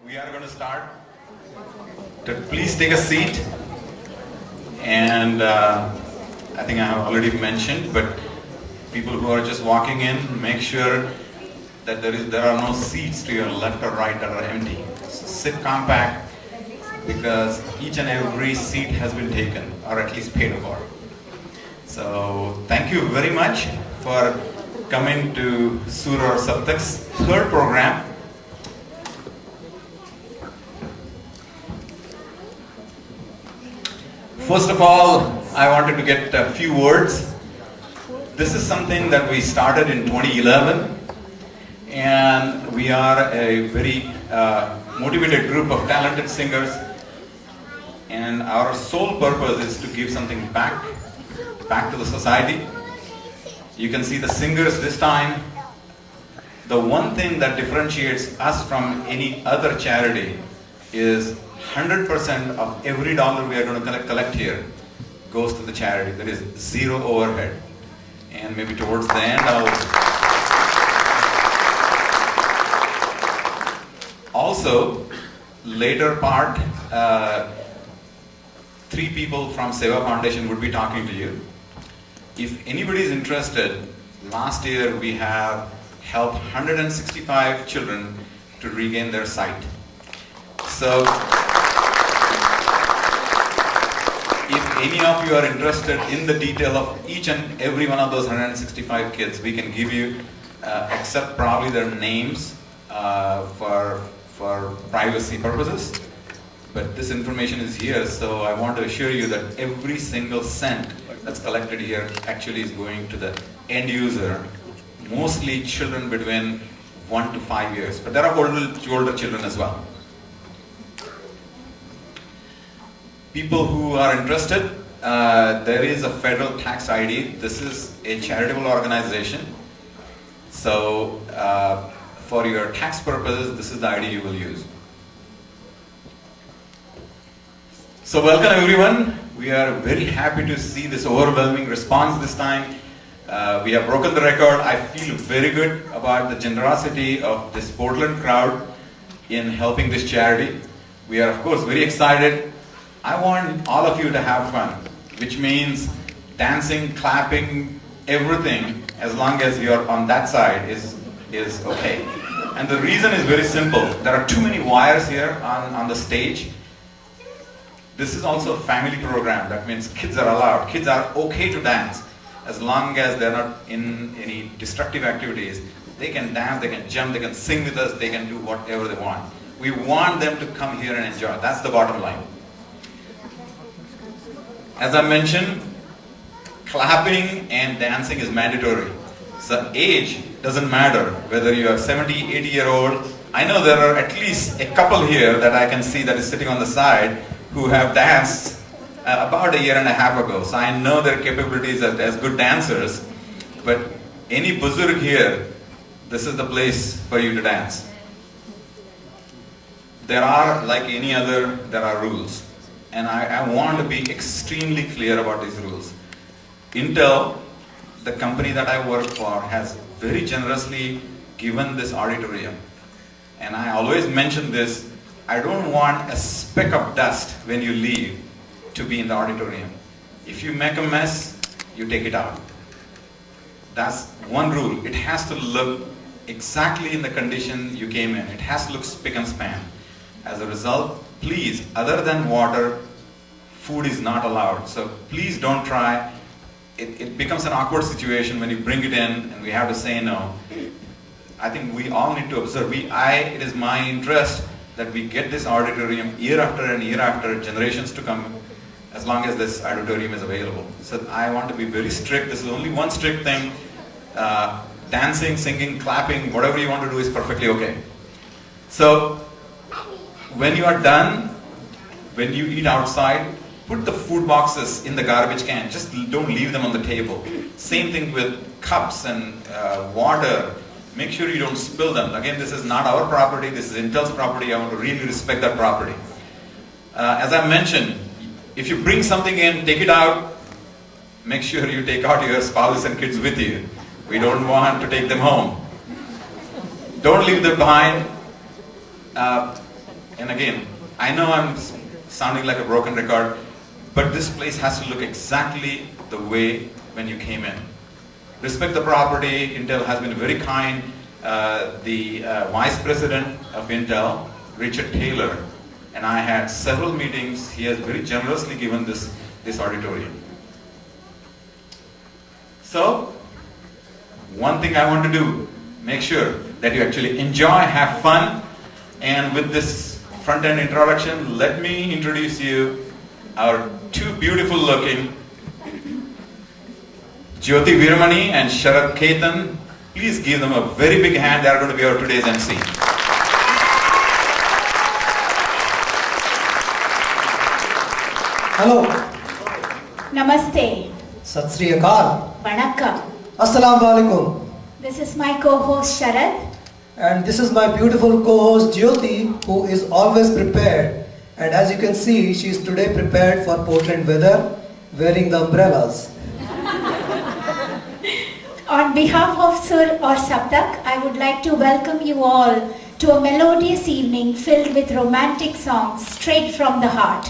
We are going to start. Please take a seat. And I think I have already mentioned, but people who are just walking in, make sure that there are no seats to your left or right that are empty. So sit compact because each and every seat has been taken or at least paid for. So thank you very much for coming to Soor or Saptak's third program. First of all, I wanted to get a few words. This is something that we started in 2011, and we are a very motivated group of talented singers, and our sole purpose is to give something back to the society. You can see the singers this time. The one thing that differentiates us from any other charity is 100% of every dollar we are going to collect here goes to the charity. There is zero overhead. And maybe towards the end, also, later part, 3 people from Seva Foundation would be talking to you. If anybody is interested, last year we have helped 165 children to regain their sight. So, if any of you are interested in the detail of each and every one of those 165 kids, we can give you, except probably their names for privacy purposes. But this information is here, so I want to assure you that every single cent that's collected here actually is going to the end user, mostly children between 1 to 5 years. But there are older children as well. People who are interested, there is a federal tax ID. This is a charitable organization. So for your tax purposes, this is the ID you will use. So welcome everyone. We are very happy to see this overwhelming response this time. We have broken the record. I feel very good about the generosity of this Portland crowd in helping this charity. We are of course very excited. I want all of you to have fun, which means dancing, clapping, everything, as long as you're on that side is okay. And the reason is very simple. There are too many wires here on the stage. This is also a family program. That means kids are allowed. Kids are okay to dance as long as they're not in any destructive activities. They can dance, they can jump, they can sing with us, they can do whatever they want. We want them to come here and enjoy. That's the bottom line. As I mentioned, clapping and dancing is mandatory. So age doesn't matter whether you are 70, 80-year-old. I know there are at least a couple here that I can see that is sitting on the side who have danced about 1.5 years ago. So I know their capabilities as good dancers. But any buzurg here, this is the place for you to dance. There are, like any other, there are rules. And I want to be extremely clear about these rules. Intel, the company that I work for, has very generously given this auditorium. And I always mention this, I don't want a speck of dust when you leave to be in the auditorium. If you make a mess, you take it out. That's one rule. It has to look exactly in the condition you came in. It has to look spick and span. As a result, please, other than water, food is not allowed. So please don't try. It becomes an awkward situation when you bring it in and we have to say no. I think we all need to observe. It is my interest that we get this auditorium year after and year after, generations to come, as long as this auditorium is available. So I want to be very strict. This is only one strict thing. Dancing, singing, clapping, whatever you want to do is perfectly okay. So when you are done, when you eat outside, put the food boxes in the garbage can. Just don't leave them on the table. Same thing with cups and water. Make sure you don't spill them. Again, this is not our property. This is Intel's property. I want to really respect that property. As I mentioned, if you bring something in, take it out. Make sure you take out your spouse and kids with you. We don't want to take them home. Don't leave them behind. and again, I know I'm sounding like a broken record, but this place has to look exactly the way when you came in. Respect the property. Intel has been very kind. The Vice President of Intel, Richard Taylor, and I had several meetings. He has very generously given this auditorium. So, one thing I want to do, make sure that you actually enjoy, have fun, and with this front-end introduction, let me introduce you our two beautiful looking Jyoti Veeramoney and Sharad Khetan. Please give them a very big hand. They are going to be our today's MC. Hello. Namaste. Sat Sri Akal. Vanakkam. Assalamu alaikum. This is my co-host Sharad. And this is my beautiful co-host Jyoti, who is always prepared. And as you can see, she is today prepared for Portland weather, wearing the umbrellas. On behalf of Soor or Saptak, I would like to welcome you all to a melodious evening filled with romantic songs straight from the heart.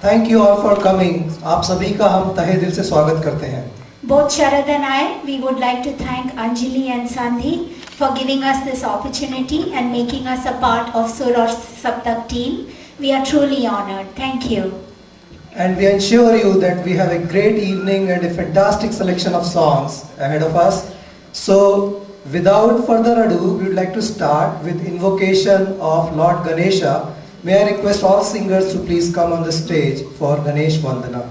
Thank you all for coming. आप सभी का हम तहे दिल से स्वागत करते हैं. Both Sharad and I, we would like to thank Anjali and Sandhi for giving us this opportunity and making us a part of Soor or Saptak team. We are truly honored. Thank you. And we ensure you that we have a great evening and a fantastic selection of songs ahead of us. So, without further ado, we would like to start with Invocation of Lord Ganesha. May I request all singers to please come on the stage for Ganesh Vandana.